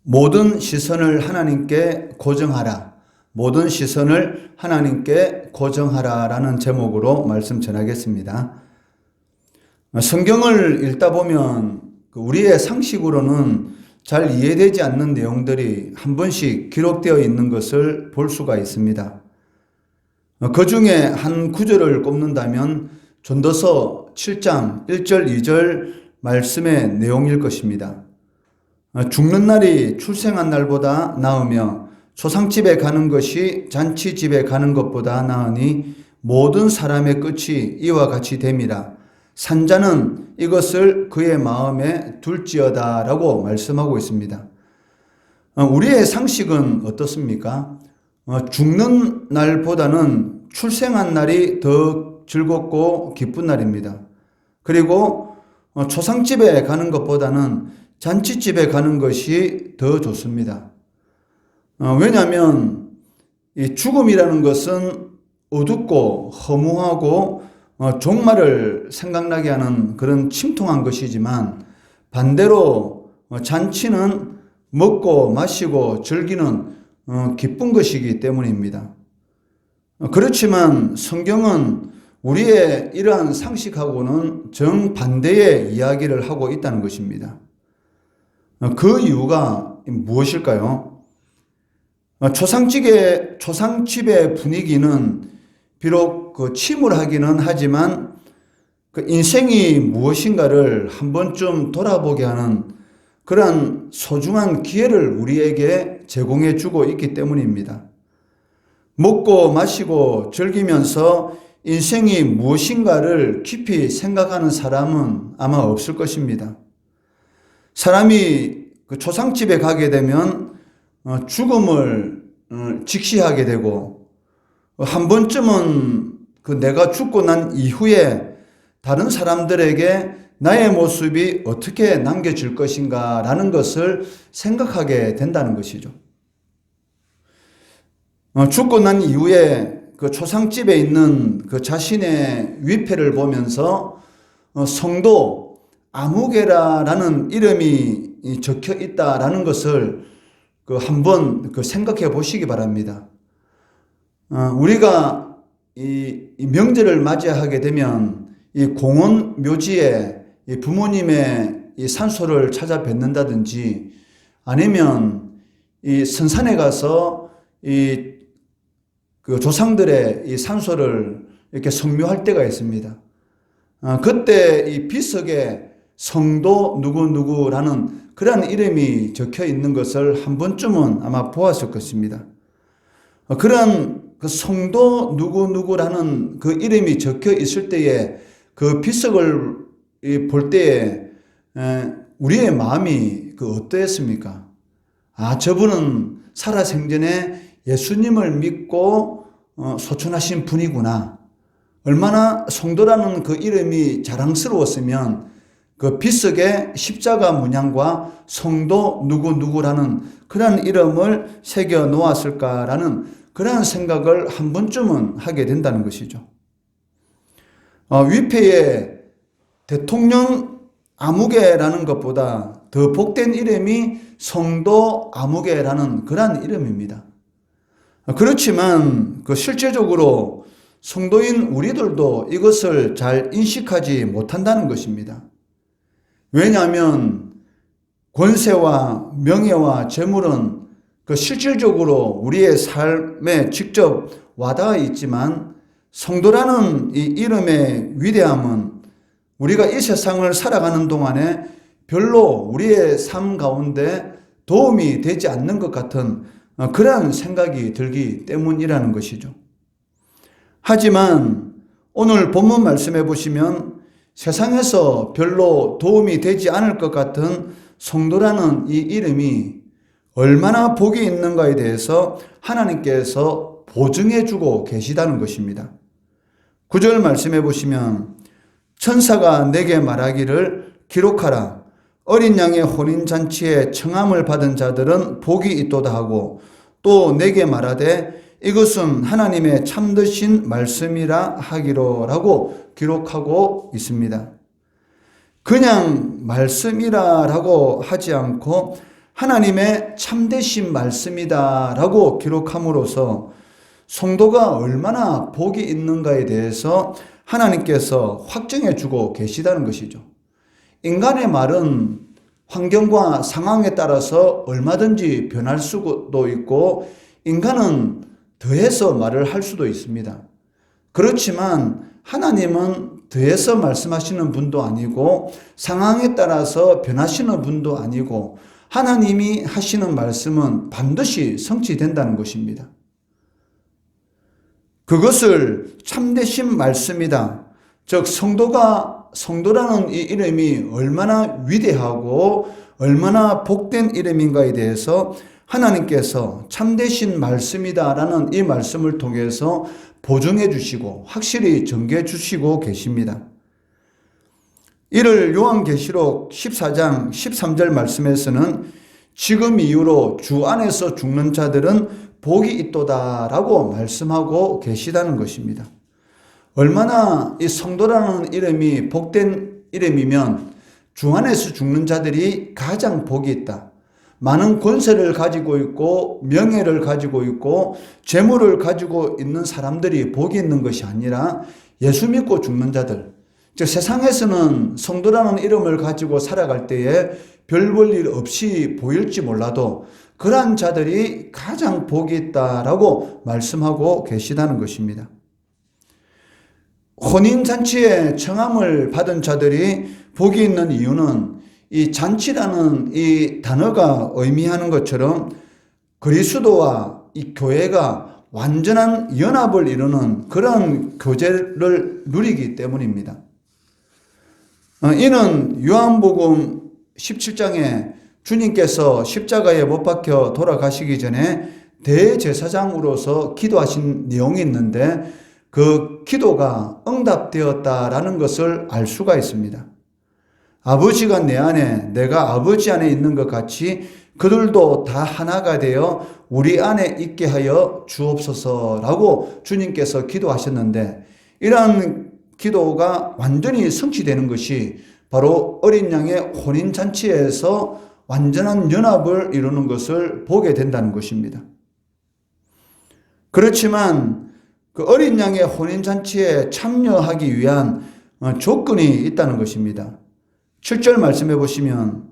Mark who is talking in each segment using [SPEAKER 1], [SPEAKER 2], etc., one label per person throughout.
[SPEAKER 1] 모든 시선을 하나님께 고정하라. 모든 시선을 하나님께 고정하라 라는 제목으로 말씀 전하겠습니다. 성경을 읽다 보면 우리의 상식으로는 잘 이해되지 않는 내용들이 한 번씩 기록되어 있는 것을 볼 수가 있습니다. 그 중에 한 구절을 꼽는다면 전도서 7장 1절 2절 말씀의 내용일 것입니다. 죽는 날이 출생한 날보다 나으며 초상집에 가는 것이 잔치집에 가는 것보다 나으니 모든 사람의 끝이 이와 같이 됨이라. 산자는 이것을 그의 마음에 둘지어다 라고 말씀하고 있습니다. 우리의 상식은 어떻습니까? 죽는 날보다는 출생한 날이 더 즐겁고 기쁜 날입니다. 그리고 초상집에 가는 것보다는 잔치집에 가는 것이 더 좋습니다. 왜냐하면 이 죽음이라는 것은 어둡고 허무하고 종말을 생각나게 하는 그런 침통한 것이지만 반대로 잔치는 먹고 마시고 즐기는 기쁜 것이기 때문입니다. 그렇지만 성경은 우리의 이러한 상식하고는 정반대의 이야기를 하고 있다는 것입니다. 그 이유가 무엇일까요? 초상집의 분위기는 비록 침울하기는 하지만 인생이 무엇인가를 한 번쯤 돌아보게 하는 그러한 소중한 기회를 우리에게 제공해 주고 있기 때문입니다. 먹고 마시고 즐기면서 인생이 무엇인가를 깊이 생각하는 사람은 아마 없을 것입니다. 사람이 초상집에 가게 되면 죽음을 직시하게 되고 한 번쯤은 내가 죽고 난 이후에 다른 사람들에게 나의 모습이 어떻게 남겨질 것인가 라는 것을 생각하게 된다는 것이죠. 죽고 난 이후에 초상집에 있는 자신의 위패를 보면서 성도 아무개라라는 이름이 적혀 있다라는 것을 한번 생각해 보시기 바랍니다. 우리가 이 명절을 맞이하게 되면 이 공원 묘지에 이 부모님의 이 산소를 찾아 뵙는다든지 아니면 이 선산에 가서 이 조상들의 이 산소를 이렇게 성묘할 때가 있습니다. 그때 이 비석에 성도 누구누구라는 그러한 이름이 적혀 있는 것을 한 번쯤은 아마 보았을 것입니다. 그런 성도 누구누구라는 그 이름이 적혀 있을 때에 그 비석을 볼 때에 우리의 마음이 어떠했습니까? 저분은 살아생전에 예수님을 믿고 소천하신 분이구나. 얼마나 성도라는 그 이름이 자랑스러웠으면 그 비석에 십자가 문양과 성도 누구누구라는 그런 이름을 새겨 놓았을까라는 그러한 생각을 한 번쯤은 하게 된다는 것이죠. 위패에 대통령 아무개라는 것보다 더 복된 이름이 성도 아무개라는 그러한 이름입니다. 그렇지만 실제적으로 성도인 우리들도 이것을 잘 인식하지 못한다는 것입니다. 왜냐하면 권세와 명예와 재물은 실질적으로 우리의 삶에 직접 와닿아 있지만 성도라는 이 이름의 위대함은 우리가 이 세상을 살아가는 동안에 별로 우리의 삶 가운데 도움이 되지 않는 것 같은 그러한 생각이 들기 때문이라는 것이죠. 하지만 오늘 본문 말씀해 보시면 세상에서 별로 도움이 되지 않을 것 같은 성도라는 이 이름이 얼마나 복이 있는가에 대해서 하나님께서 보증해 주고 계시다는 것입니다. 9절 말씀해 보시면 천사가 내게 말하기를 기록하라. 어린 양의 혼인잔치에 청함을 받은 자들은 복이 있도다 하고 또 내게 말하되 이것은 하나님의 참되신 말씀이라 하기로라고 기록하고 있습니다. 그냥 말씀이라고 하지 않고 하나님의 참되신 말씀이다라고 기록함으로써 성도가 얼마나 복이 있는가에 대해서 하나님께서 확정해 주고 계시다는 것이죠. 인간의 말은 환경과 상황에 따라서 얼마든지 변할 수도 있고 인간은 더해서 말을 할 수도 있습니다. 그렇지만 하나님은 더해서 말씀하시는 분도 아니고 상황에 따라서 변하시는 분도 아니고 하나님이 하시는 말씀은 반드시 성취된다는 것입니다. 그것을 참되신 말씀이다. 즉 성도라는 이 이름이 얼마나 위대하고 얼마나 복된 이름인가에 대해서 하나님께서 참되신 말씀이다라는 이 말씀을 통해서 보증해 주시고 확실히 전개해 주시고 계십니다. 이를 요한계시록 14장 13절 말씀에서는 지금 이후로 주 안에서 죽는 자들은 복이 있도다라고 말씀하고 계시다는 것입니다. 얼마나 이 성도라는 이름이 복된 이름이면 주 안에서 죽는 자들이 가장 복이 있다. 많은 권세를 가지고 있고 명예를 가지고 있고 재물을 가지고 있는 사람들이 복이 있는 것이 아니라 예수 믿고 죽는 자들, 즉 세상에서는 성도라는 이름을 가지고 살아갈 때에 별 볼 일 없이 보일지 몰라도 그러한 자들이 가장 복이 있다라고 말씀하고 계시다는 것입니다. 혼인잔치에 청함을 받은 자들이 복이 있는 이유는 이 잔치라는 이 단어가 의미하는 것처럼 그리스도와 이 교회가 완전한 연합을 이루는 그런 교제를 누리기 때문입니다. 이는 요한복음 17장에 주님께서 십자가에 못 박혀 돌아가시기 전에 대제사장으로서 기도하신 내용이 있는데 그 기도가 응답되었다라는 것을 알 수가 있습니다. 아버지가 내 안에 내가 아버지 안에 있는 것 같이 그들도 다 하나가 되어 우리 안에 있게 하여 주옵소서라고 주님께서 기도하셨는데 이러한 기도가 완전히 성취되는 것이 바로 어린 양의 혼인잔치에서 완전한 연합을 이루는 것을 보게 된다는 것입니다. 그렇지만 그 어린 양의 혼인잔치에 참여하기 위한 조건이 있다는 것입니다. 7절 말씀해 보시면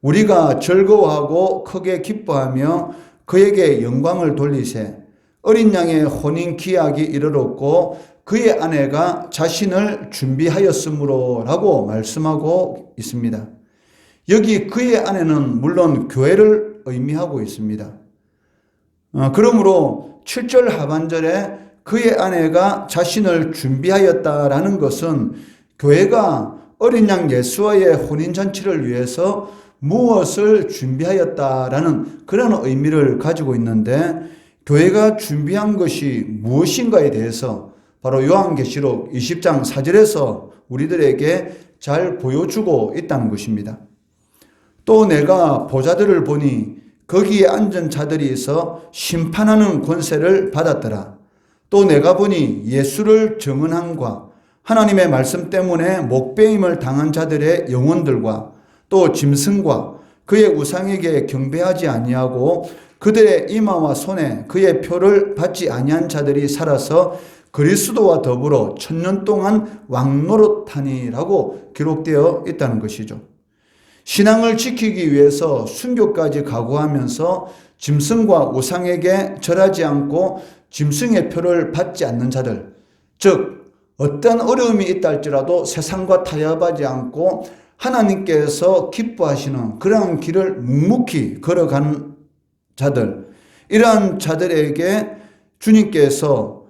[SPEAKER 1] 우리가 즐거워하고 크게 기뻐하며 그에게 영광을 돌리세 어린 양의 혼인 기약이 이르렀고 그의 아내가 자신을 준비하였으므로 라고 말씀하고 있습니다. 여기 그의 아내는 물론 교회를 의미하고 있습니다. 그러므로 7절 하반절에 그의 아내가 자신을 준비하였다라는 것은 교회가 어린 양 예수와의 혼인잔치를 위해서 무엇을 준비하였다라는 그런 의미를 가지고 있는데 교회가 준비한 것이 무엇인가에 대해서 바로 요한계시록 20장 4절에서 우리들에게 잘 보여주고 있다는 것입니다. 또 내가 보좌들을 보니 거기에 앉은 자들이 있어 심판하는 권세를 받았더라. 또 내가 보니 예수를 증언함과 하나님의 말씀 때문에 목배임을 당한 자들의 영혼들과 또 짐승과 그의 우상에게 경배하지 아니하고 그들의 이마와 손에 그의 표를 받지 아니한 자들이 살아서 그리스도와 더불어 1000년 동안 왕노릇하니라고 기록되어 있다는 것이죠. 신앙을 지키기 위해서 순교까지 각오하면서 짐승과 우상에게 절하지 않고 짐승의 표를 받지 않는 자들, 즉 어떤 어려움이 있다 할지라도 세상과 타협하지 않고 하나님께서 기뻐하시는 그러한 길을 묵묵히 걸어간 자들, 이러한 자들에게 주님께서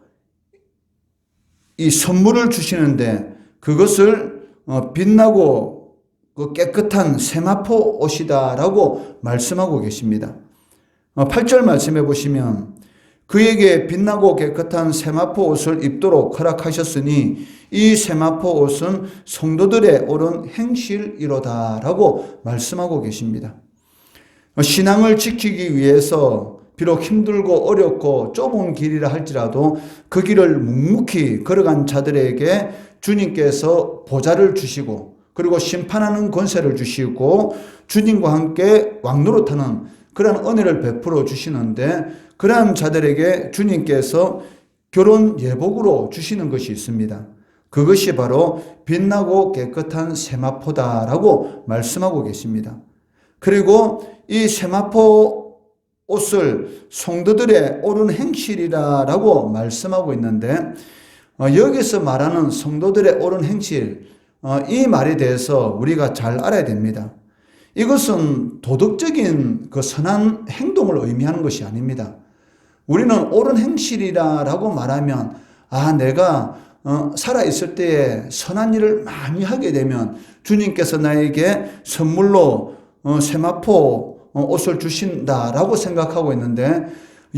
[SPEAKER 1] 이 선물을 주시는데 그것을 빛나고 깨끗한 세마포 옷이다라고 말씀하고 계십니다. 8절 말씀해 보시면 그에게 빛나고 깨끗한 세마포 옷을 입도록 허락하셨으니 이 세마포 옷은 성도들의 옳은 행실이로다라고 말씀하고 계십니다. 신앙을 지키기 위해서 비록 힘들고 어렵고 좁은 길이라 할지라도 그 길을 묵묵히 걸어간 자들에게 주님께서 보좌를 주시고 그리고 심판하는 권세를 주시고 주님과 함께 왕노릇하는 그런 은혜를 베풀어 주시는데, 그러한 자들에게 주님께서 결혼 예복으로 주시는 것이 있습니다. 그것이 바로 빛나고 깨끗한 세마포다라고 말씀하고 계십니다. 그리고 이 세마포 옷을 성도들의 옳은 행실이라고 말씀하고 있는데, 여기서 말하는 성도들의 옳은 행실, 이 말에 대해서 우리가 잘 알아야 됩니다. 이것은 도덕적인 그 선한 행동을 의미하는 것이 아닙니다. 우리는 옳은 행실이라고 말하면, 내가 살아있을 때에 선한 일을 많이 하게 되면 주님께서 나에게 선물로 세마포 옷을 주신다라고 생각하고 있는데,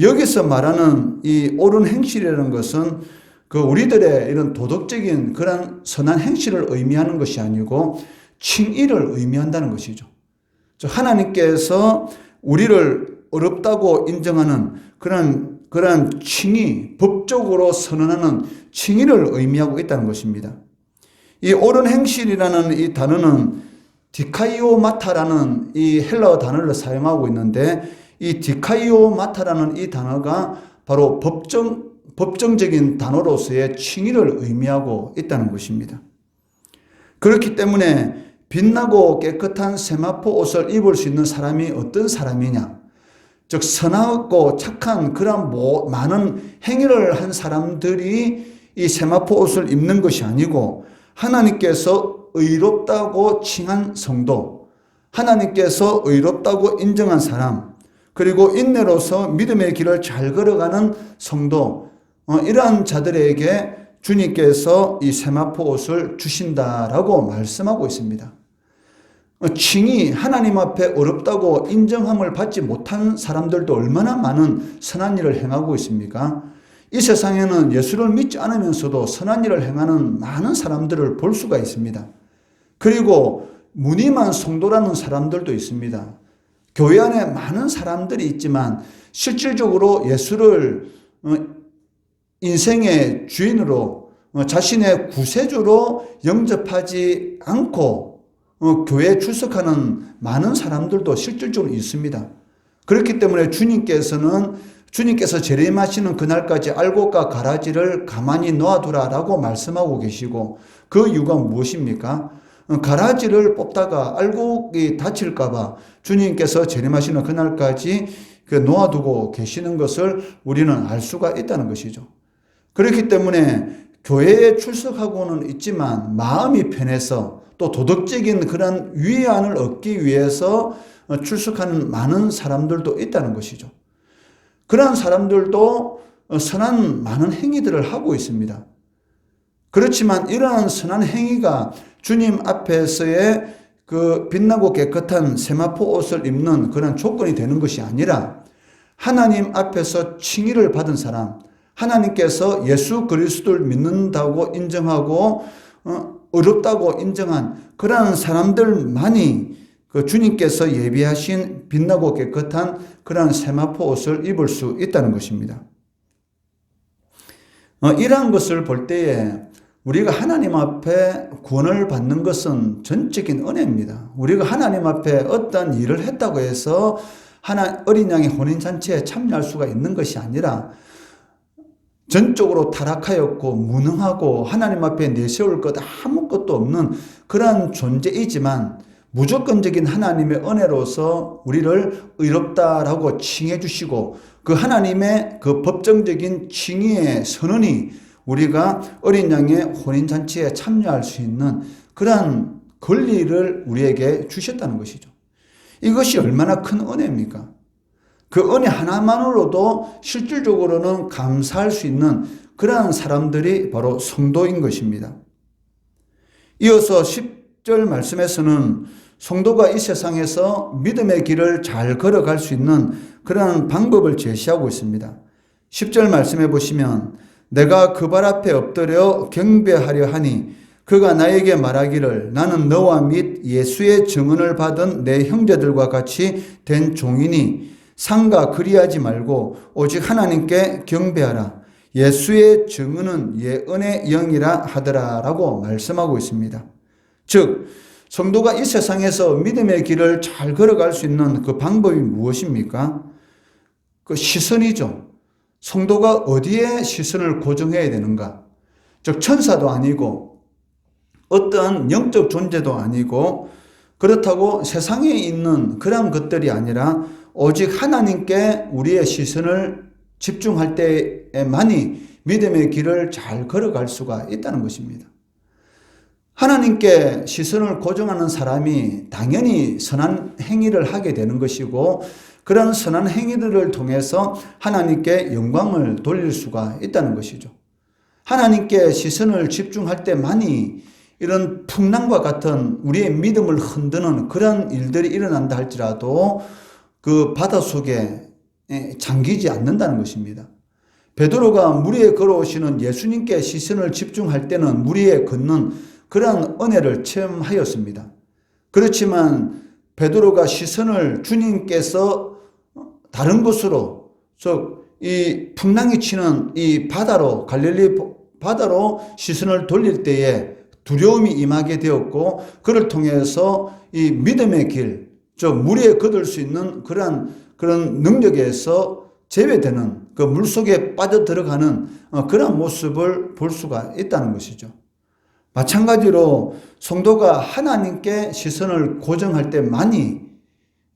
[SPEAKER 1] 여기서 말하는 이 옳은 행실이라는 것은 그 우리들의 이런 도덕적인 그런 선한 행실을 의미하는 것이 아니고 칭의를 의미한다는 것이죠. 즉 하나님께서 우리를 어렵다고 인정하는 그런 칭의, 법적으로 선언하는 칭의를 의미하고 있다는 것입니다. 이 옳은 행실이라는 이 단어는 디카이오마타라는 이 헬라어 단어를 사용하고 있는데, 이 디카이오마타라는 이 단어가 바로 법정적인 단어로서의 칭의를 의미하고 있다는 것입니다. 그렇기 때문에 빛나고 깨끗한 세마포 옷을 입을 수 있는 사람이 어떤 사람이냐? 즉 선하고 착한 그런 많은 행위를 한 사람들이 이 세마포 옷을 입는 것이 아니고, 하나님께서 의롭다고 칭한 성도, 하나님께서 의롭다고 인정한 사람, 그리고 인내로서 믿음의 길을 잘 걸어가는 성도, 이러한 자들에게 주님께서 이 세마포 옷을 주신다라고 말씀하고 있습니다. 칭이 하나님 앞에 어렵다고 인정함을 받지 못한 사람들도 얼마나 많은 선한 일을 행하고 있습니까? 이 세상에는 예수를 믿지 않으면서도 선한 일을 행하는 많은 사람들을 볼 수가 있습니다. 그리고 무늬만 성도라는 사람들도 있습니다. 교회 안에 많은 사람들이 있지만 실질적으로 예수를 인생의 주인으로, 자신의 구세주로 영접하지 않고 교회에 출석하는 많은 사람들도 실질적으로 있습니다. 그렇기 때문에 주님께서 재림하시는 그날까지 알곡과 가라지를 가만히 놓아두라라고 말씀하고 계시고, 그 이유가 무엇입니까? 가라지를 뽑다가 알곡이 다칠까봐 주님께서 재림하시는 그날까지 놓아두고 계시는 것을 우리는 알 수가 있다는 것이죠. 그렇기 때문에 교회에 출석하고는 있지만 마음이 편해서 또 도덕적인 그런 위안을 얻기 위해서 출석하는 많은 사람들도 있다는 것이죠. 그러한 사람들도 선한 많은 행위들을 하고 있습니다. 그렇지만 이러한 선한 행위가 주님 앞에서의 그 빛나고 깨끗한 세마포 옷을 입는 그런 조건이 되는 것이 아니라, 하나님 앞에서 칭의를 받은 사람, 하나님께서 예수 그리스도를 믿는다고 인정하고 어렵다고 인정한 그러한 사람들만이 그 주님께서 예비하신 빛나고 깨끗한 그러한 세마포 옷을 입을 수 있다는 것입니다. 이러한 것을 볼 때에 우리가 하나님 앞에 구원을 받는 것은 전적인 은혜입니다. 우리가 하나님 앞에 어떤 일을 했다고 해서 어린 양의 혼인잔치에 참여할 수가 있는 것이 아니라, 전적으로 타락하였고 무능하고 하나님 앞에 내세울 것 아무것도 없는 그러한 존재이지만, 무조건적인 하나님의 은혜로서 우리를 의롭다라고 칭해 주시고, 그 하나님의 그 법정적인 칭의의 선언이 우리가 어린 양의 혼인잔치에 참여할 수 있는 그러한 권리를 우리에게 주셨다는 것이죠. 이것이 얼마나 큰 은혜입니까? 그 은혜 하나만으로도 실질적으로는 감사할 수 있는 그러한 사람들이 바로 성도인 것입니다. 이어서 10절 말씀에서는 성도가 이 세상에서 믿음의 길을 잘 걸어갈 수 있는 그러한 방법을 제시하고 있습니다. 10절 말씀해 보시면, 내가 그 발 앞에 엎드려 경배하려 하니 그가 나에게 말하기를, 나는 너와 및 예수의 증언을 받은 내 형제들과 같이 된 종이니 상가 그리하지 말고 오직 하나님께 경배하라. 예수의 증언은 예언의 영이라 하더라 라고 말씀하고 있습니다. 즉 성도가 이 세상에서 믿음의 길을 잘 걸어갈 수 있는 그 방법이 무엇입니까? 그 시선이죠. 성도가 어디에 시선을 고정해야 되는가? 즉 천사도 아니고 어떤 영적 존재도 아니고 그렇다고 세상에 있는 그런 것들이 아니라 오직 하나님께 우리의 시선을 집중할 때에만이 믿음의 길을 잘 걸어갈 수가 있다는 것입니다. 하나님께 시선을 고정하는 사람이 당연히 선한 행위를 하게 되는 것이고 그런 선한 행위들을 통해서 하나님께 영광을 돌릴 수가 있다는 것이죠. 하나님께 시선을 집중할 때만이 이런 풍랑과 같은 우리의 믿음을 흔드는 그런 일들이 일어난다 할지라도 그 바다 속에 잠기지 않는다는 것입니다. 베드로가 물 위에 걸어오시는 예수님께 시선을 집중할 때는 물 위에 걷는 그런 은혜를 체험하였습니다. 그렇지만 베드로가 시선을 주님께서 다른 곳으로 즉 이 풍랑이 치는 이 바다로 갈릴리 바다로 시선을 돌릴 때에 두려움이 임하게 되었고 그를 통해서 이 믿음의 길, 즉 물 위에 걷을 수 있는 그런 능력에서 제외되는 그 물속에 빠져들어가는 그런 모습을 볼 수가 있다는 것이죠. 마찬가지로 성도가 하나님께 시선을 고정할 때만이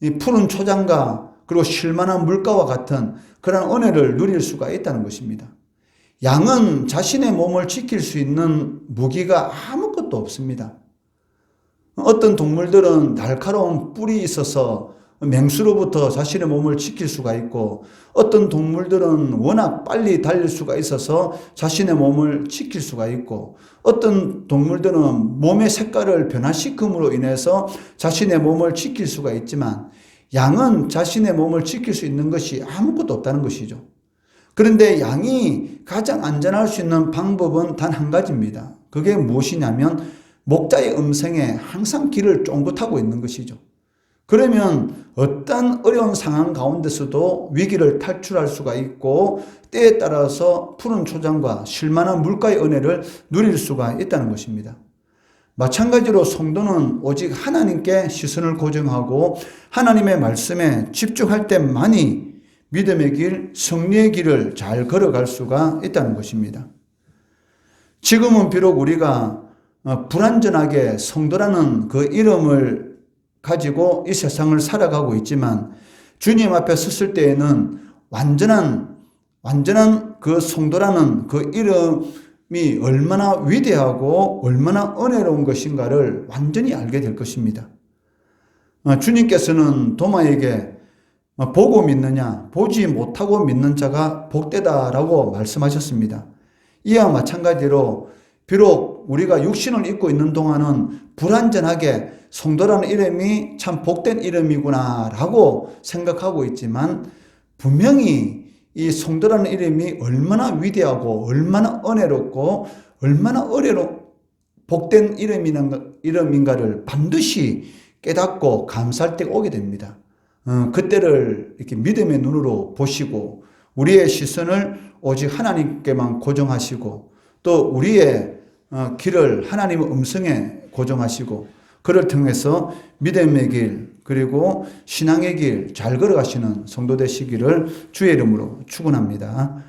[SPEAKER 1] 이 푸른 초장과 그리고 쉴만한 물가와 같은 그런 은혜를 누릴 수가 있다는 것입니다. 양은 자신의 몸을 지킬 수 있는 무기가 아무것도 없습니다. 어떤 동물들은 날카로운 뿔이 있어서 맹수로부터 자신의 몸을 지킬 수가 있고 어떤 동물들은 워낙 빨리 달릴 수가 있어서 자신의 몸을 지킬 수가 있고 어떤 동물들은 몸의 색깔을 변화시킴으로 인해서 자신의 몸을 지킬 수가 있지만 양은 자신의 몸을 지킬 수 있는 것이 아무것도 없다는 것이죠. 그런데 양이 가장 안전할 수 있는 방법은 단 한 가지입니다. 그게 무엇이냐면 목자의 음성에 항상 귀를 쫑긋하고 있는 것이죠. 그러면 어떤 어려운 상황 가운데서도 위기를 탈출할 수가 있고 때에 따라서 푸른 초장과 쉴만한 물가의 은혜를 누릴 수가 있다는 것입니다. 마찬가지로 성도는 오직 하나님께 시선을 고정하고 하나님의 말씀에 집중할 때만이 믿음의 길, 승리의 길을 잘 걸어갈 수가 있다는 것입니다. 지금은 비록 우리가 불완전하게 성도라는 그 이름을 가지고 이 세상을 살아가고 있지만 주님 앞에 섰을 때에는 완전한 그 성도라는 그 이름이 얼마나 위대하고 얼마나 은혜로운 것인가를 완전히 알게 될 것입니다. 주님께서는 도마에게 보고 믿느냐 보지 못하고 믿는 자가 복되다라고 말씀하셨습니다. 이와 마찬가지로 비록 우리가 육신을 입고 있는 동안은 불완전하게 성도라는 이름이 참 복된 이름이구나 라고 생각하고 있지만 분명히 이 성도라는 이름이 얼마나 위대하고 얼마나 은혜롭고 얼마나 복된 이름인가를 반드시 깨닫고 감사할 때가 오게 됩니다. 그때를 이렇게 믿음의 눈으로 보시고 우리의 시선을 오직 하나님께만 고정하시고 또 우리의 길을 하나님의 음성에 고정하시고 그를 통해서 믿음의 길 그리고 신앙의 길 잘 걸어가시는 성도 되시기를 주의 이름으로 축원합니다.